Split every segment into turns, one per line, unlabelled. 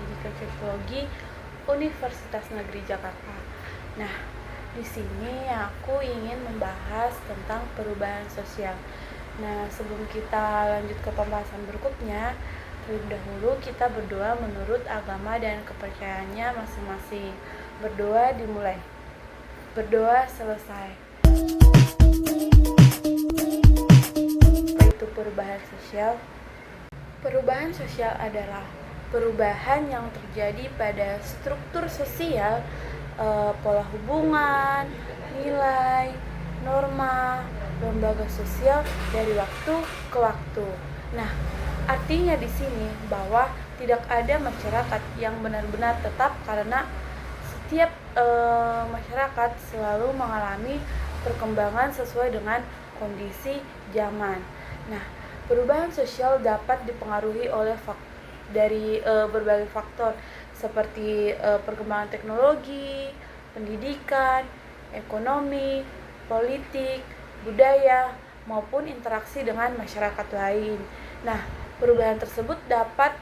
Pendidikan Psikologi Universitas Negeri Jakarta. Nah, di sini aku ingin membahas tentang perubahan sosial. Nah, sebelum kita lanjut ke pembahasan berikutnya, terlebih dahulu kita berdoa menurut agama dan kepercayaannya masing-masing. Berdoa dimulai. Berdoa selesai. Apa itu perubahan sosial? Perubahan sosial adalah perubahan yang terjadi pada struktur sosial, pola hubungan, nilai, norma, lembaga sosial dari waktu ke waktu. Nah, artinya di sini bahwa tidak ada masyarakat yang benar-benar tetap karena setiap masyarakat selalu mengalami perkembangan sesuai dengan kondisi zaman. Nah, perubahan sosial dapat dipengaruhi oleh berbagai faktor seperti perkembangan teknologi, pendidikan, ekonomi, politik, budaya, maupun interaksi dengan masyarakat lain. Nah, perubahan tersebut dapat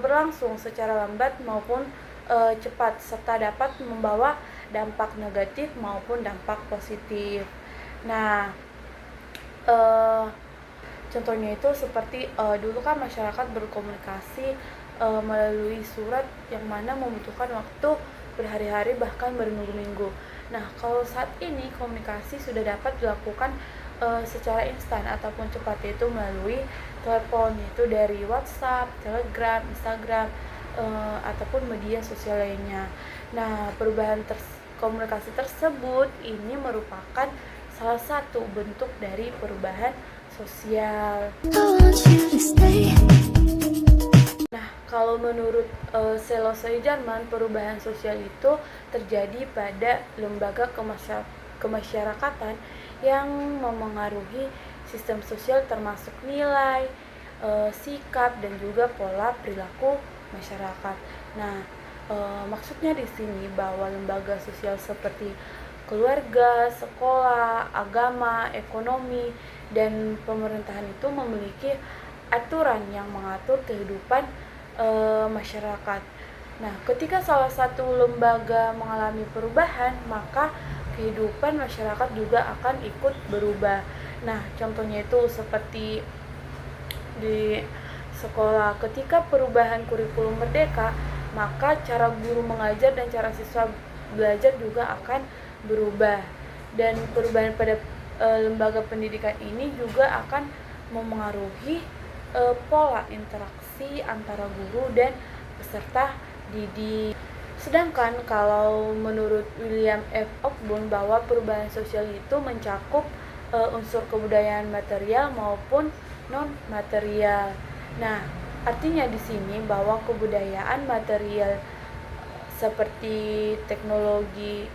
berlangsung secara lambat maupun cepat serta dapat membawa dampak negatif maupun dampak positif. Nah, contohnya itu seperti dulu kan masyarakat berkomunikasi melalui surat yang mana membutuhkan waktu berhari-hari bahkan berminggu-minggu. Nah, kalau saat ini komunikasi sudah dapat dilakukan secara instan ataupun cepat, yaitu melalui telepon, yaitu dari WhatsApp, Telegram, Instagram, ataupun media sosial lainnya. Nah, perubahan komunikasi tersebut ini merupakan salah satu bentuk dari perubahan sosial. Nah, kalau menurut Selesai Jerman, perubahan sosial itu terjadi pada lembaga kemasyarakatan yang memengaruhi sistem sosial termasuk nilai, sikap, dan juga pola perilaku masyarakat. Nah, maksudnya di sini bahwa lembaga sosial seperti keluarga, sekolah, agama, ekonomi, dan pemerintahan itu memiliki aturan yang mengatur kehidupan masyarakat. Nah, ketika salah satu lembaga mengalami perubahan, maka kehidupan masyarakat juga akan ikut berubah. Nah, contohnya itu seperti di sekolah, ketika perubahan kurikulum merdeka, maka cara guru mengajar dan cara siswa belajar juga akan berubah. Dan perubahan pada lembaga pendidikan ini juga akan memengaruhi pola interaksi antara guru dan peserta didik. Sedangkan kalau menurut William F. Ogburn bahwa perubahan sosial itu mencakup unsur kebudayaan material maupun non-material. Nah, artinya di sini bahwa kebudayaan material seperti teknologi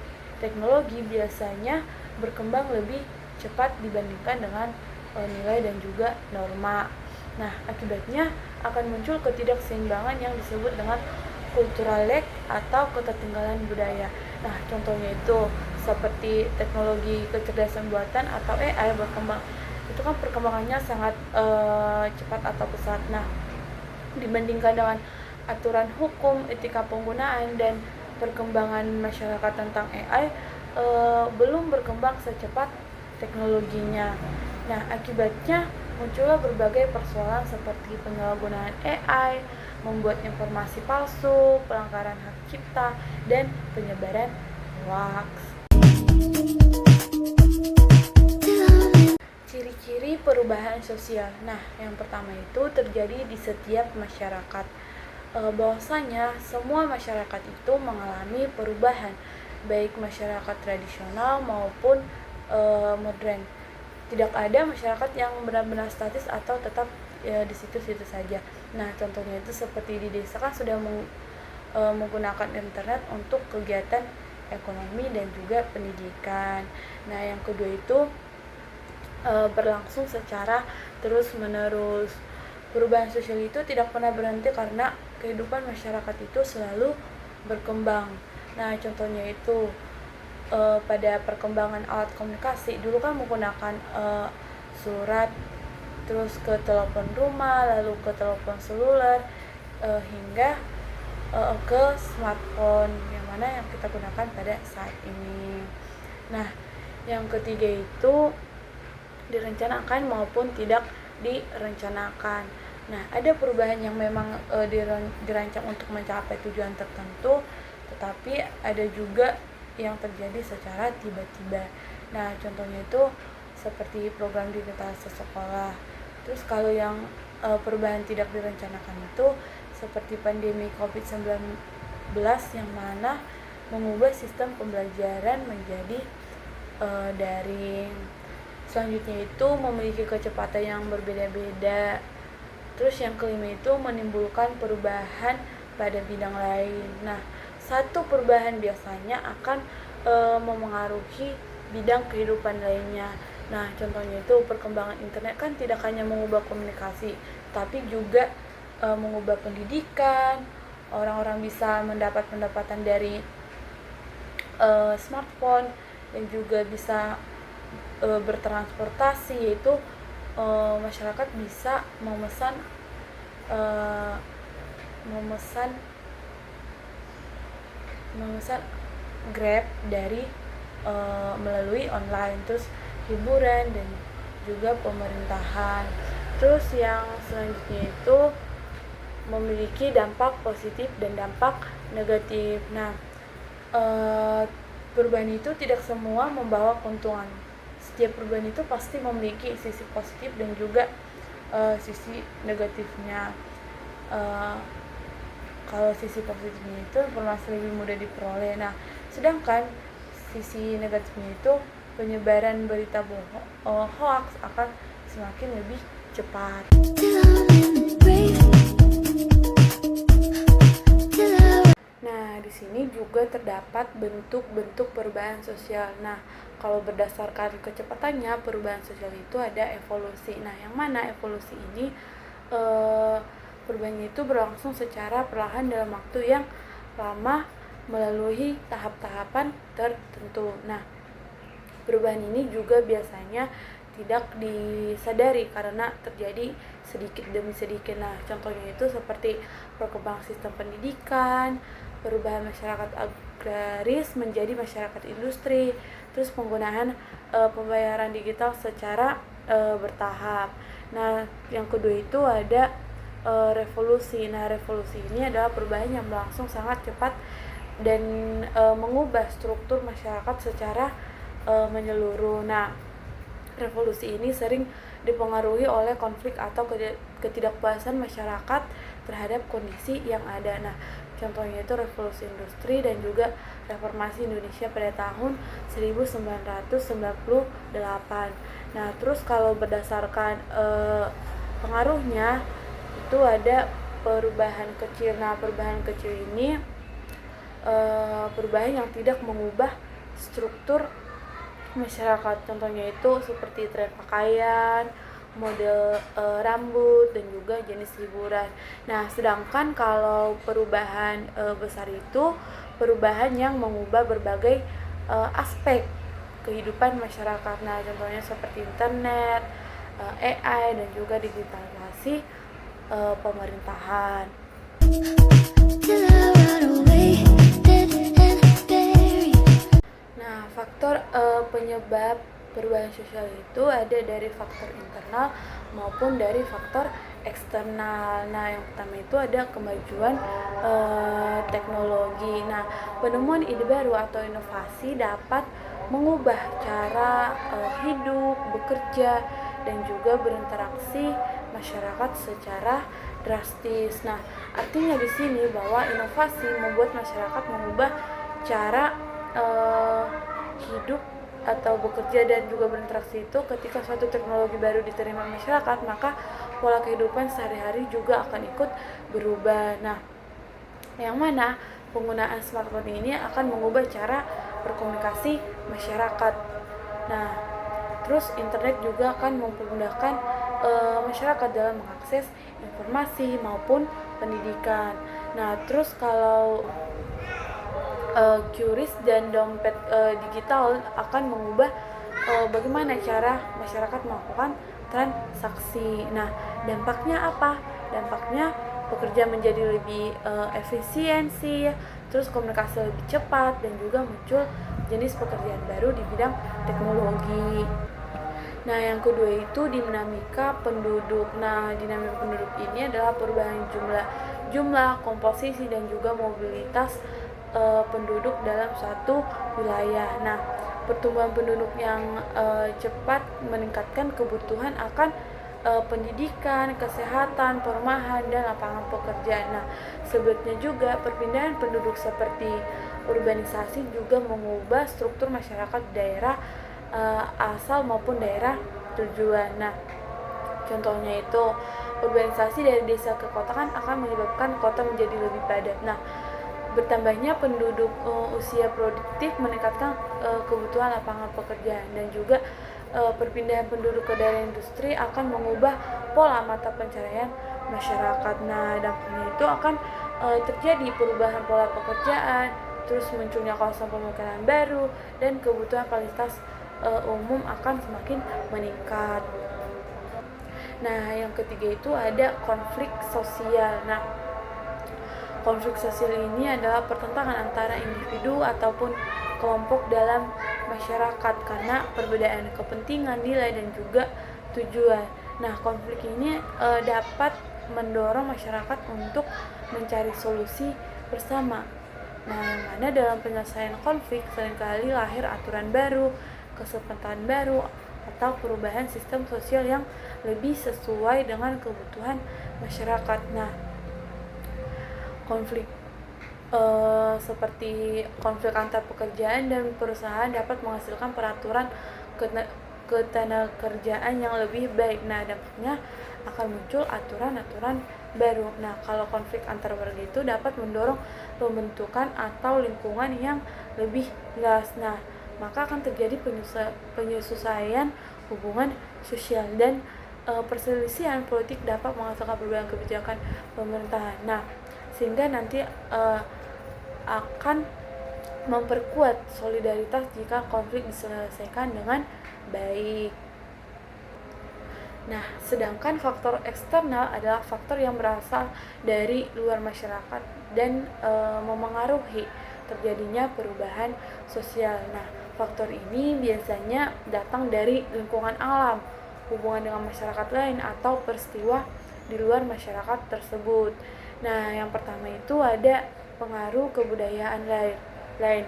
biasanya berkembang lebih cepat dibandingkan dengan nilai dan juga norma. Nah, akibatnya akan muncul ketidakseimbangan yang disebut dengan cultural lag atau ketertinggalan budaya. Nah, contohnya itu seperti teknologi kecerdasan buatan atau AI berkembang. Itu kan perkembangannya sangat cepat atau pesat. Nah, dibandingkan dengan aturan hukum, etika penggunaan, dan perkembangan masyarakat tentang AI belum berkembang secepat teknologinya. Nah, akibatnya muncullah berbagai persoalan seperti penyalahgunaan AI, membuat informasi palsu, pelanggaran hak cipta, dan penyebaran hoax. Ciri-ciri perubahan sosial. Nah, yang pertama itu terjadi di setiap masyarakat. Bahwasanya semua masyarakat itu mengalami perubahan, baik masyarakat tradisional maupun modern. Tidak ada masyarakat yang benar-benar statis atau tetap di situ-situ saja. Nah, contohnya itu seperti di desa kan sudah menggunakan internet untuk kegiatan ekonomi dan juga pendidikan. Nah, yang kedua itu berlangsung secara terus-menerus. Perubahan sosial itu tidak pernah berhenti karena kehidupan masyarakat itu selalu berkembang. Nah, contohnya itu pada perkembangan alat komunikasi, dulu kan menggunakan surat, terus ke telepon rumah, lalu ke telepon seluler, hingga ke smartphone yang mana yang kita gunakan pada saat ini. Nah, yang ketiga itu direncanakan maupun tidak direncanakan. Nah, ada perubahan yang memang dirancang untuk mencapai tujuan tertentu, tetapi ada juga yang terjadi secara tiba-tiba. Nah, contohnya itu seperti program digitalisasi sekolah. Terus kalau yang perubahan tidak direncanakan itu seperti pandemi COVID-19 yang mana mengubah sistem pembelajaran menjadi daring. Selanjutnya itu memiliki kecepatan yang berbeda-beda. Terus yang kelima itu menimbulkan perubahan pada bidang lain. Nah, satu perubahan biasanya akan memengaruhi bidang kehidupan lainnya. Nah, contohnya itu perkembangan internet kan tidak hanya mengubah komunikasi, tapi juga mengubah pendidikan. Orang-orang bisa mendapat pendapatan dari smartphone dan juga bisa bertransportasi, yaitu masyarakat bisa memesan Grab dari melalui online. Terus hiburan dan juga pemerintahan. Terus yang selanjutnya itu memiliki dampak positif dan dampak negatif. Nah, perubahan itu tidak semua membawa keuntungan. Setiap perubahan itu pasti memiliki sisi positif dan juga sisi negatifnya. Kalau sisi positifnya itu informasi lebih mudah diperoleh. Nah, sedangkan sisi negatifnya itu penyebaran berita hoax akan semakin lebih cepat. Nah, di sini juga terdapat bentuk-bentuk perubahan sosial. Nah, kalau berdasarkan kecepatannya, perubahan sosial itu ada evolusi. Nah, yang mana evolusi ini perubahan itu berlangsung secara perlahan dalam waktu yang lama melalui tahap-tahapan tertentu. Nah, perubahan ini juga biasanya tidak disadari karena terjadi sedikit demi sedikit. Nah, contohnya itu seperti perkembangan sistem pendidikan, perubahan masyarakat agraris menjadi masyarakat industri, terus penggunaan pembayaran digital secara bertahap. Nah, yang kedua itu ada revolusi. Nah, revolusi ini adalah perubahan yang berlangsung sangat cepat dan mengubah struktur masyarakat secara menyeluruh. Nah, revolusi ini sering dipengaruhi oleh konflik atau ketidakpuasan masyarakat terhadap kondisi yang ada. Nah, contohnya itu revolusi industri dan juga reformasi Indonesia pada tahun 1998. Nah, terus kalau berdasarkan pengaruhnya itu ada perubahan kecil. Nah, perubahan kecil ini perubahan yang tidak mengubah struktur masyarakat. Contohnya itu seperti tren pakaian, model rambut, dan juga jenis hiburan. Nah, sedangkan kalau perubahan besar itu perubahan yang mengubah berbagai aspek kehidupan masyarakat. Nah, contohnya seperti internet, AI, dan juga digitalisasi pemerintahan. Nah, faktor penyebab perubahan sosial itu ada dari faktor internal maupun dari faktor eksternal. Nah, yang pertama itu ada kemajuan teknologi. Nah, penemuan ide baru atau inovasi dapat mengubah cara hidup, bekerja, dan juga berinteraksi masyarakat secara drastis. Nah, artinya di sini bahwa inovasi membuat masyarakat mengubah cara hidup atau bekerja dan juga berinteraksi itu. Ketika suatu teknologi baru diterima masyarakat, maka pola kehidupan sehari-hari juga akan ikut berubah. Nah, yang mana penggunaan smartphone ini akan mengubah cara berkomunikasi masyarakat. Nah, terus internet juga akan mempermudahkan masyarakat dalam mengakses informasi maupun pendidikan. Nah, terus kalau QRIS dan dompet digital akan mengubah bagaimana cara masyarakat melakukan transaksi. Nah, dampaknya apa? Dampaknya pekerja menjadi lebih efisiensi, terus komunikasi lebih cepat, dan juga muncul jenis pekerjaan baru di bidang teknologi. Nah, yang kedua itu dinamika penduduk. Nah, dinamika penduduk ini adalah perubahan jumlah, komposisi, dan juga mobilitas penduduk dalam suatu wilayah. Nah, pertumbuhan penduduk yang cepat meningkatkan kebutuhan akan pendidikan, kesehatan, perumahan, dan lapangan pekerjaan. Nah, sebetulnya juga perpindahan penduduk seperti urbanisasi juga mengubah struktur masyarakat daerah asal maupun daerah tujuan. Nah, contohnya itu urbanisasi dari desa ke kota kan akan menyebabkan kota menjadi lebih padat. Nah, bertambahnya penduduk usia produktif meningkatkan kebutuhan lapangan pekerjaan, dan juga perpindahan penduduk ke daerah industri akan mengubah pola mata pencaharian masyarakat. Nah, dampaknya itu akan terjadi perubahan pola pekerjaan, terus munculnya kawasan pemukiman baru, dan kebutuhan fasilitas umum akan semakin meningkat. Nah, yang ketiga itu ada konflik sosial. Nah, konflik sosial ini adalah pertentangan antara individu ataupun kelompok dalam masyarakat karena perbedaan kepentingan, nilai, dan juga tujuan. Nah, konflik ini dapat mendorong masyarakat untuk mencari solusi bersama. Nah, yang mana dalam penyelesaian konflik seringkali lahir aturan baru, kesepakatan baru, atau perubahan sistem sosial yang lebih sesuai dengan kebutuhan masyarakat. Nah, konflik seperti konflik antar pekerjaan dan perusahaan dapat menghasilkan peraturan ketenagakerjaan yang lebih baik. Nah, dampaknya akan muncul aturan-aturan baru. Nah, kalau konflik antar warga itu dapat mendorong pembentukan atau lingkungan yang lebih luas. Nah, maka akan terjadi penyesuaian hubungan sosial, dan perselisihan politik dapat menghasilkan perubahan kebijakan pemerintahan. Nah, sehingga nanti akan memperkuat solidaritas jika konflik diselesaikan dengan baik. Nah, sedangkan faktor eksternal adalah faktor yang berasal dari luar masyarakat dan memengaruhi terjadinya perubahan sosial. Nah, faktor ini biasanya datang dari lingkungan alam, hubungan dengan masyarakat lain, atau peristiwa di luar masyarakat tersebut. Nah, yang pertama itu ada pengaruh kebudayaan lain.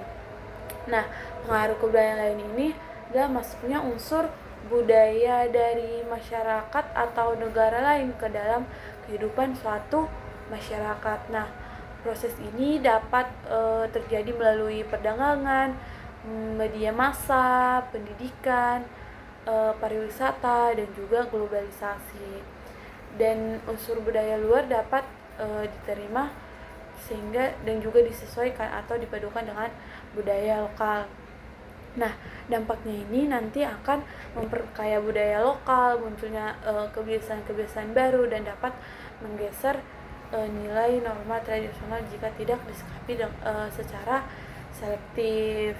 Nah, pengaruh kebudayaan lain ini adalah masuknya unsur budaya dari masyarakat atau negara lain ke dalam kehidupan suatu masyarakat. Nah, proses ini dapat terjadi melalui perdagangan, media massa, pendidikan, pariwisata, dan juga globalisasi. Dan unsur budaya luar dapat diterima sehingga dan juga disesuaikan atau dipadukan dengan budaya lokal. Nah, dampaknya ini nanti akan memperkaya budaya lokal, munculnya kebiasaan-kebiasaan baru, dan dapat menggeser nilai norma tradisional jika tidak disikapi secara selektif.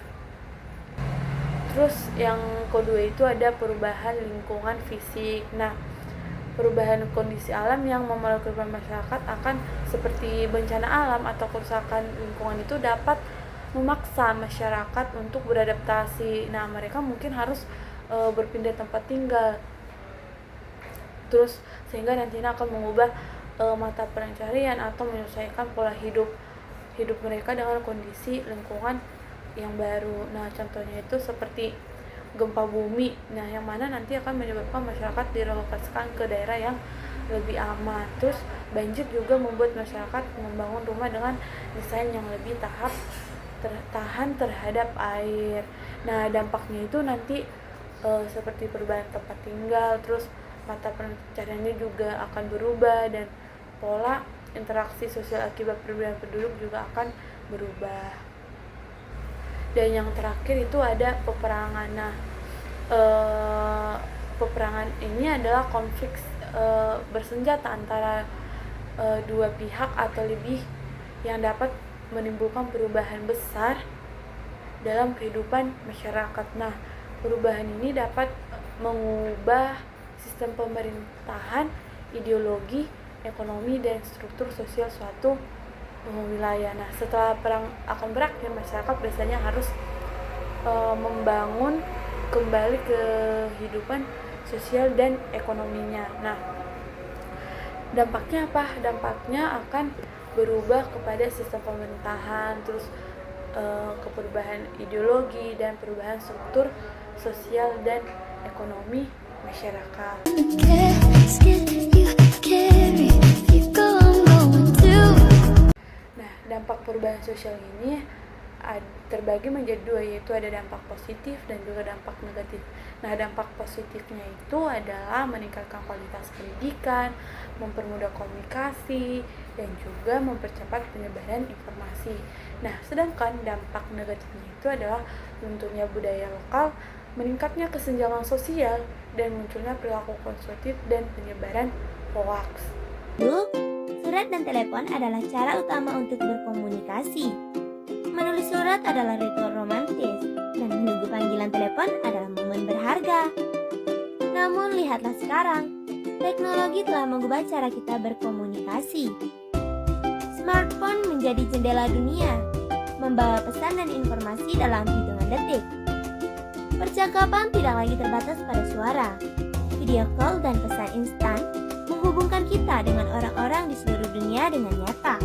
Terus yang kedua itu ada perubahan lingkungan fisik. Nah, perubahan kondisi alam yang memengaruhi masyarakat akan seperti bencana alam atau kerusakan lingkungan itu dapat memaksa masyarakat untuk beradaptasi. Nah, mereka mungkin harus berpindah tempat tinggal. Terus sehingga nantinya akan mengubah mata pencaharian atau menyesuaikan pola hidup mereka dengan kondisi lingkungan yang baru. Nah, contohnya itu seperti gempa bumi. Nah, yang mana nanti akan menyebabkan masyarakat direlokasikan ke daerah yang lebih aman. Terus banjir juga membuat masyarakat membangun rumah dengan desain yang lebih tahan terhadap air. Nah, dampaknya itu nanti seperti perubahan tempat tinggal, terus mata pencahariannya juga akan berubah, dan pola interaksi sosial akibat perubahan penduduk juga akan berubah. Dan yang terakhir itu ada peperangan. Nah, peperangan ini adalah konflik bersenjata antara dua pihak atau lebih yang dapat menimbulkan perubahan besar dalam kehidupan masyarakat. Nah, perubahan ini dapat mengubah sistem pemerintahan, ideologi, ekonomi dan struktur sosial suatu wilayah. Nah, setelah perang akan berakhir, masyarakat biasanya harus membangun kembali kehidupan sosial dan ekonominya. Nah, dampaknya apa? Dampaknya akan berubah kepada sistem pemerintahan, terus perubahan ideologi dan perubahan struktur sosial dan ekonomi masyarakat. Nah, dampak perubahan sosial ini terbagi menjadi dua, yaitu ada dampak positif dan juga dampak negatif. Nah, dampak positifnya itu adalah meningkatkan kualitas pendidikan, mempermudah komunikasi, dan juga mempercepat penyebaran informasi. Nah, sedangkan dampak negatifnya itu adalah lunturnya budaya lokal, meningkatnya kesenjangan sosial, dan munculnya perilaku konsumtif dan penyebaran hoaks.
Surat dan telepon adalah cara utama untuk berkomunikasi. Menulis surat adalah ritual romantis, dan menunggu panggilan telepon adalah momen berharga. Namun lihatlah sekarang, teknologi telah mengubah cara kita berkomunikasi. Smartphone menjadi jendela dunia, membawa pesan dan informasi dalam hitungan detik. Percakapan tidak lagi terbatas pada suara. Video call dan pesan instan menghubungkan kita dengan orang-orang di seluruh dunia dengan nyata.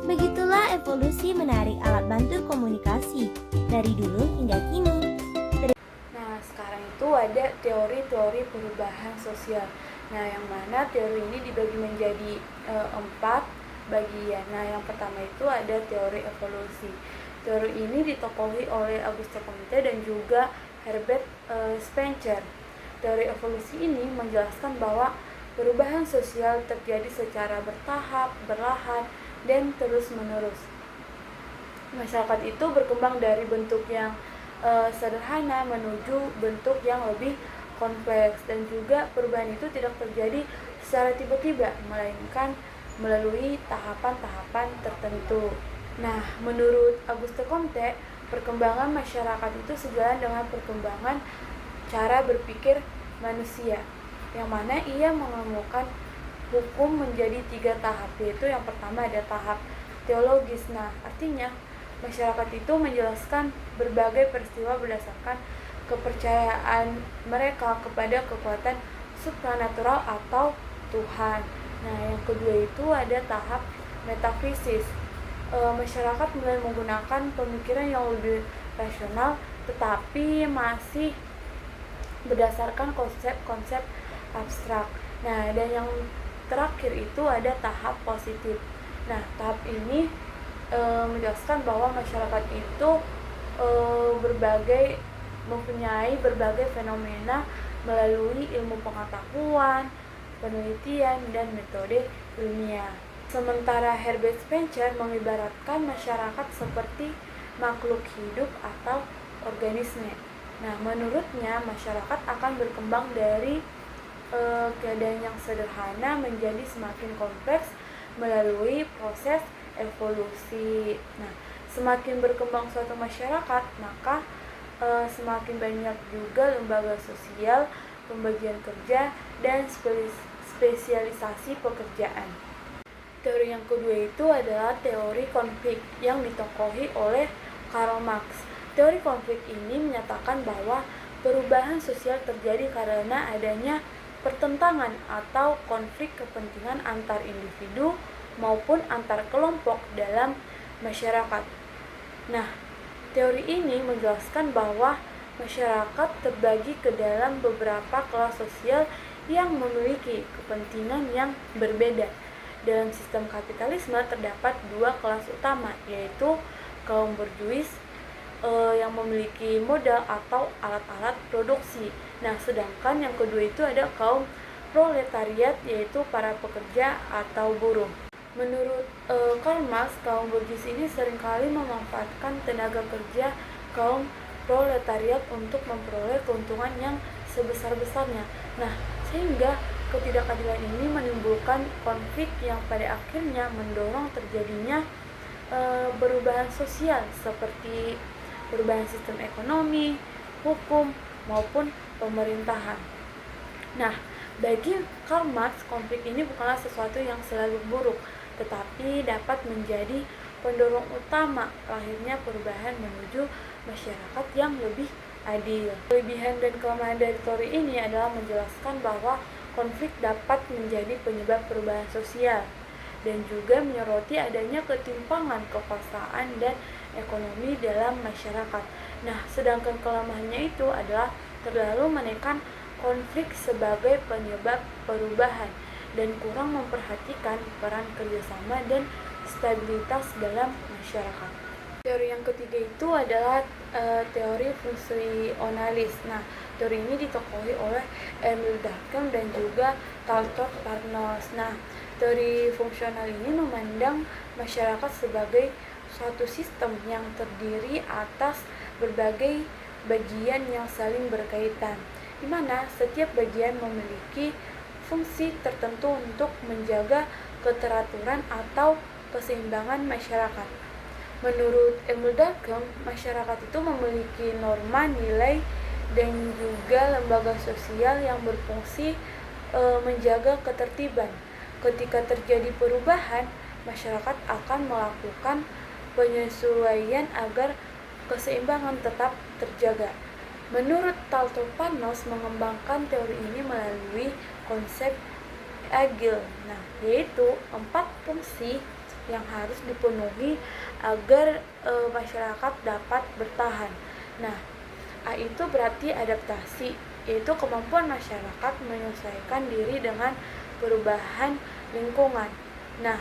Begitulah evolusi menarik alat bantu komunikasi dari dulu hingga kini.
Nah, sekarang itu ada teori-teori perubahan sosial. Nah, yang mana teori ini dibagi menjadi 4 bagian. Nah, yang pertama itu ada teori evolusi. Teori ini ditokohi oleh Auguste Comte dan juga Herbert Spencer. Teori evolusi ini menjelaskan bahwa perubahan sosial terjadi secara bertahap, perlahan, dan terus-menerus. Masyarakat itu berkembang dari bentuk yang sederhana menuju bentuk yang lebih kompleks, dan juga perubahan itu tidak terjadi secara tiba-tiba, melainkan melalui tahapan-tahapan tertentu. Nah, menurut Auguste Comte, perkembangan masyarakat itu sejalan dengan perkembangan cara berpikir manusia, yang mana ia menemukan hukum menjadi 3 tahap, yaitu yang pertama ada tahap teologis. Nah, artinya masyarakat itu menjelaskan berbagai peristiwa berdasarkan kepercayaan mereka kepada kekuatan supranatural atau Tuhan. Nah, yang kedua itu ada tahap metafisis. Masyarakat mulai menggunakan pemikiran yang lebih rasional, tetapi masih berdasarkan konsep-konsep abstrak. Nah, dan yang terakhir itu ada tahap positif. Nah, tahap ini menjelaskan bahwa masyarakat itu mempunyai berbagai fenomena melalui ilmu pengetahuan, penelitian, dan metode ilmiah. Sementara Herbert Spencer mengibaratkan masyarakat seperti makhluk hidup atau organisme. Nah, menurutnya masyarakat akan berkembang dari keadaan yang sederhana menjadi semakin kompleks melalui proses evolusi. Nah, semakin berkembang suatu masyarakat, maka semakin banyak juga lembaga sosial, pembagian kerja, dan spesialisasi pekerjaan. Teori yang kedua itu adalah teori konflik yang ditokohi oleh Karl Marx. Teori konflik ini menyatakan bahwa perubahan sosial terjadi karena adanya pertentangan atau konflik kepentingan antar individu maupun antar kelompok dalam masyarakat. Nah, teori ini menjelaskan bahwa masyarakat terbagi ke dalam beberapa kelas sosial yang memiliki kepentingan yang berbeda. Dalam sistem kapitalisme terdapat 2 kelas utama, yaitu kaum borjuis yang memiliki modal atau alat-alat produksi. Nah, sedangkan yang kedua itu ada kaum proletariat, yaitu para pekerja atau buruh. Menurut Karl Marx, kaum borjuis ini seringkali memanfaatkan tenaga kerja kaum proletariat untuk memperoleh keuntungan yang sebesar-besarnya. Nah, sehingga ketidakadilan ini menimbulkan konflik yang pada akhirnya mendorong terjadinya perubahan sosial seperti perubahan sistem ekonomi, hukum, maupun pemerintahan. Nah, Bagi Karl Marx, konflik ini bukanlah sesuatu yang selalu buruk, tetapi dapat menjadi pendorong utama lahirnya perubahan menuju masyarakat yang lebih adil. Kelebihan dan kelemahan dari teori ini adalah menjelaskan bahwa konflik dapat menjadi penyebab perubahan sosial dan juga menyoroti adanya ketimpangan kekuasaan dan ekonomi dalam masyarakat. Nah, sedangkan kelemahannya itu adalah terlalu menekan konflik sebagai penyebab perubahan dan kurang memperhatikan peran kerjasama dan stabilitas dalam masyarakat. Teori yang ketiga itu adalah teori fungsionalis. Nah, teori ini ditokohi oleh Emil Durkheim dan juga Talcott Parnos. Nah, teori fungsional ini memandang masyarakat sebagai suatu sistem yang terdiri atas berbagai bagian yang saling berkaitan, di mana setiap bagian memiliki fungsi tertentu untuk menjaga keteraturan atau keseimbangan masyarakat. Menurut Emil Durkheim, masyarakat itu memiliki norma, nilai, dan juga lembaga sosial yang berfungsi menjaga ketertiban. Ketika terjadi perubahan, masyarakat akan melakukan penyesuaian agar keseimbangan tetap terjaga. Menurut Talcott Parnos mengembangkan teori ini melalui konsep agile, yaitu 4 fungsi yang harus dipenuhi agar masyarakat dapat bertahan. Nah, A itu berarti adaptasi, yaitu kemampuan masyarakat menyesuaikan diri dengan perubahan lingkungan. Nah,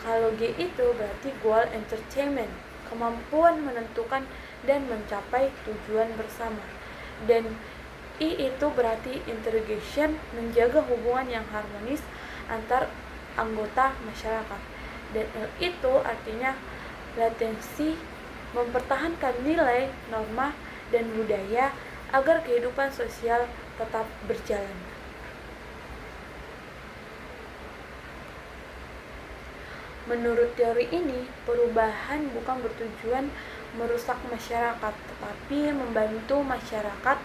kalau G itu berarti goal entertainment, kemampuan menentukan dan mencapai tujuan bersama. Dan I itu berarti integration, menjaga hubungan yang harmonis antar anggota masyarakat. Dan L itu artinya latensi, mempertahankan nilai, norma, dan budaya agar kehidupan sosial tetap berjalan. Menurut teori ini, perubahan bukan bertujuan merusak masyarakat, tetapi membantu masyarakat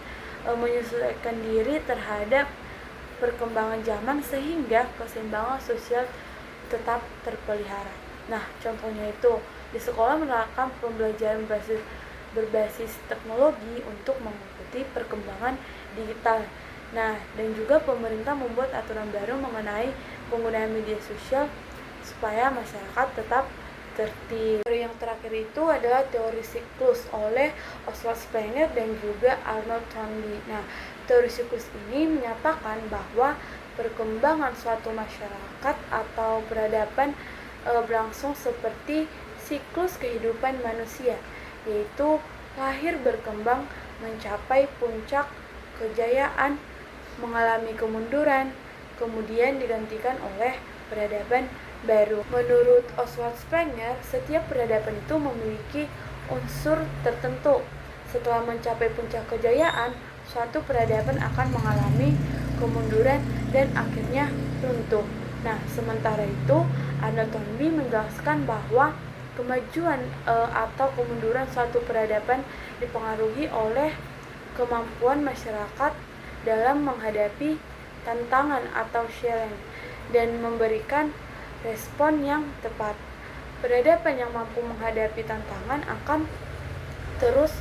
menyesuaikan diri terhadap perkembangan zaman sehingga keseimbangan sosial tetap terpelihara. Nah, contohnya itu di sekolah menerapkan pembelajaran berbasis teknologi untuk mengikuti perkembangan digital. Nah, dan juga pemerintah membuat aturan baru mengenai penggunaan media sosial supaya masyarakat tetap tertib. Teori yang terakhir itu adalah teori siklus oleh Oswald Spengler dan juga Arnold Toynbee. Nah, teori siklus ini menyatakan bahwa perkembangan suatu masyarakat atau peradaban berlangsung seperti siklus kehidupan manusia, yaitu lahir, berkembang, mencapai puncak kejayaan, mengalami kemunduran, kemudian digantikan oleh peradaban baru. Menurut Oswald Spengler, setiap peradaban itu memiliki unsur tertentu. Setelah mencapai puncak kejayaan, suatu peradaban akan mengalami kemunduran dan akhirnya runtuh. Nah, sementara itu, Arnold Toynbee menjelaskan bahwa kemajuan atau kemunduran suatu peradaban dipengaruhi oleh kemampuan masyarakat dalam menghadapi tantangan atau challenge dan memberikan respon yang tepat. Peradaban yang mampu menghadapi tantangan akan terus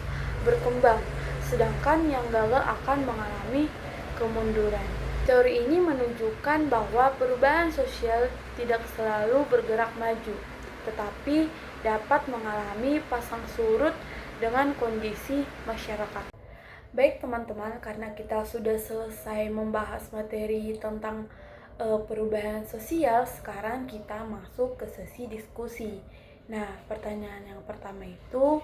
berkembang, sedangkan yang gagal akan mengalami kemunduran. Teori ini menunjukkan bahwa perubahan sosial tidak selalu bergerak maju, tetapi dapat mengalami pasang surut dengan kondisi masyarakat. Baik teman-teman, karena kita sudah selesai membahas materi tentang perubahan sosial, sekarang kita masuk ke sesi diskusi. Nah, pertanyaan yang pertama itu,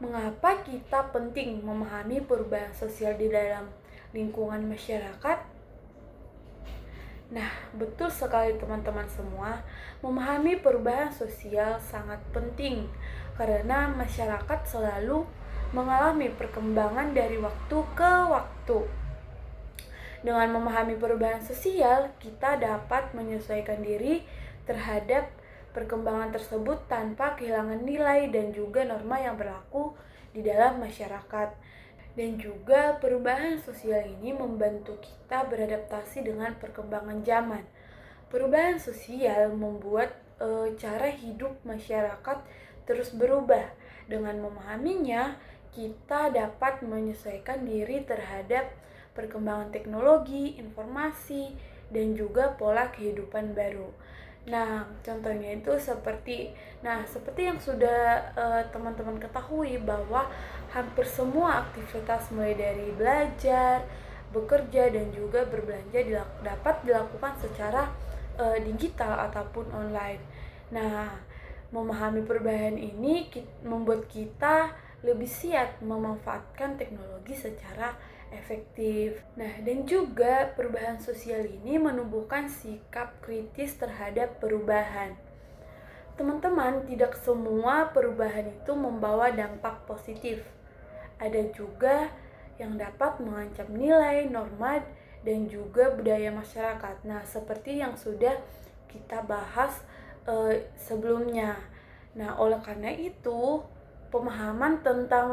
mengapa kita penting memahami perubahan sosial di dalam lingkungan masyarakat? Nah, betul sekali teman-teman semua, memahami perubahan sosial sangat penting karena masyarakat selalu mengalami perkembangan dari waktu ke waktu. Dengan memahami perubahan sosial, kita dapat menyesuaikan diri terhadap perkembangan tersebut tanpa kehilangan nilai dan juga norma yang berlaku di dalam masyarakat. Dan juga perubahan sosial ini membantu kita beradaptasi dengan perkembangan zaman. Perubahan sosial membuat cara hidup masyarakat terus berubah. Dengan memahaminya, kita dapat menyesuaikan diri terhadap perkembangan teknologi, informasi, dan juga pola kehidupan baru. Nah, contohnya itu seperti yang sudah teman-teman ketahui bahwa hampir semua aktivitas mulai dari belajar, bekerja, dan juga berbelanja dapat dilakukan secara digital ataupun online. Nah, memahami perubahan ini membuat kita lebih siap memanfaatkan teknologi secara efektif. Nah, dan juga perubahan sosial ini menumbuhkan sikap kritis terhadap perubahan. Teman-teman, tidak semua perubahan itu membawa dampak positif. Ada juga yang dapat mengancam nilai, norma, dan juga budaya masyarakat. Nah, seperti yang sudah kita bahas sebelumnya. Nah, oleh karena itu, pemahaman tentang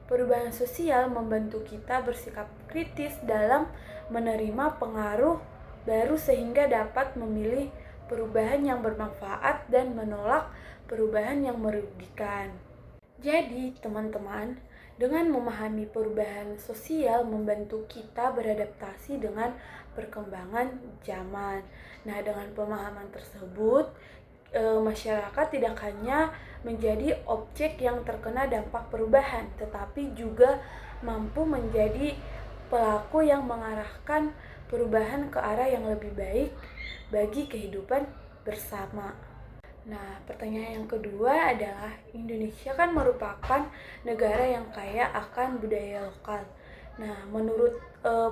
perubahan sosial membantu kita bersikap kritis dalam menerima pengaruh baru sehingga dapat memilih perubahan yang bermanfaat dan menolak perubahan yang merugikan. Jadi, teman-teman, dengan memahami perubahan sosial membantu kita beradaptasi dengan perkembangan zaman. Nah, dengan pemahaman tersebut, masyarakat tidak hanya menjadi objek yang terkena dampak perubahan, tetapi juga mampu menjadi pelaku yang mengarahkan perubahan ke arah yang lebih baik bagi kehidupan bersama. Nah, pertanyaan yang kedua adalah, Indonesia kan merupakan negara yang kaya akan budaya lokal. Nah, menurut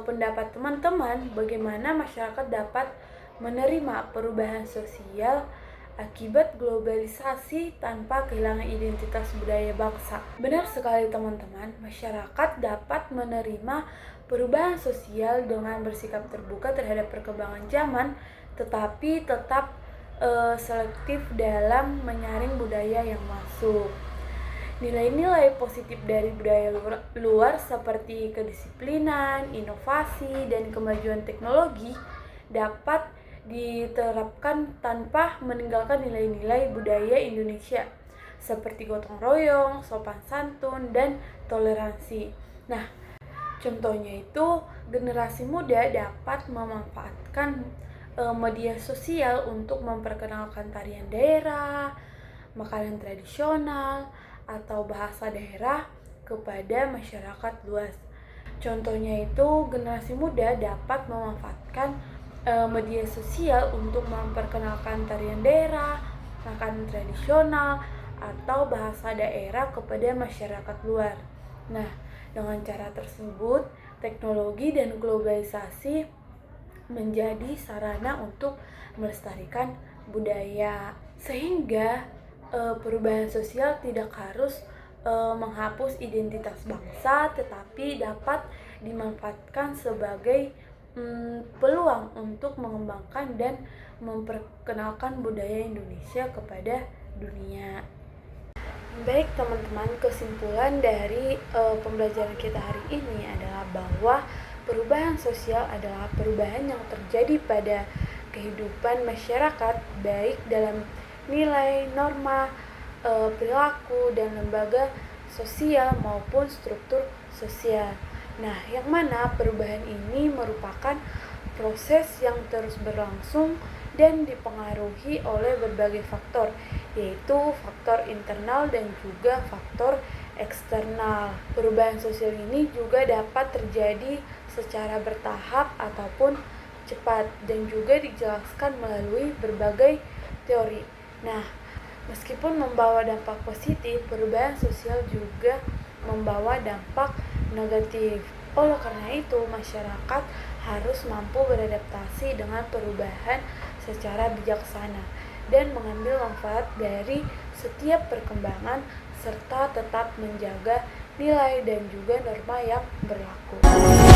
pendapat teman-teman, bagaimana masyarakat dapat menerima perubahan sosial akibat globalisasi tanpa kehilangan identitas budaya bangsa? Benar sekali teman-teman, masyarakat dapat menerima perubahan sosial dengan bersikap terbuka terhadap perkembangan zaman, tetapi tetap selektif dalam menyaring budaya yang masuk. Nilai-nilai positif dari budaya luar seperti kedisiplinan, inovasi, dan kemajuan teknologi dapat diterapkan tanpa meninggalkan nilai-nilai budaya Indonesia seperti gotong royong, sopan santun, dan toleransi. Nah, contohnya itu generasi muda dapat memanfaatkan media sosial untuk memperkenalkan tarian daerah, makanan tradisional, atau bahasa daerah kepada masyarakat luas. Contohnya itu generasi muda dapat memanfaatkan media sosial untuk memperkenalkan tarian daerah, makanan tradisional, atau bahasa daerah kepada masyarakat luar. Nah, dengan cara tersebut, teknologi dan globalisasi menjadi sarana untuk melestarikan budaya, sehingga perubahan sosial tidak harus menghapus identitas bangsa, tetapi dapat dimanfaatkan sebagai peluang untuk mengembangkan dan memperkenalkan budaya Indonesia kepada dunia. Baik teman-teman, kesimpulan dari pembelajaran kita hari ini adalah bahwa perubahan sosial adalah perubahan yang terjadi pada kehidupan masyarakat, baik dalam nilai, norma, perilaku, dan lembaga sosial maupun struktur sosial. Nah, yang mana perubahan ini merupakan proses yang terus berlangsung dan dipengaruhi oleh berbagai faktor, yaitu faktor internal dan juga faktor eksternal. Perubahan sosial ini juga dapat terjadi secara bertahap ataupun cepat dan juga dijelaskan melalui berbagai teori. Nah, meskipun membawa dampak positif, perubahan sosial juga membawa dampak negatif. Oleh karena itu, masyarakat harus mampu beradaptasi dengan perubahan secara bijaksana dan mengambil manfaat dari setiap perkembangan serta tetap menjaga nilai dan juga norma yang berlaku.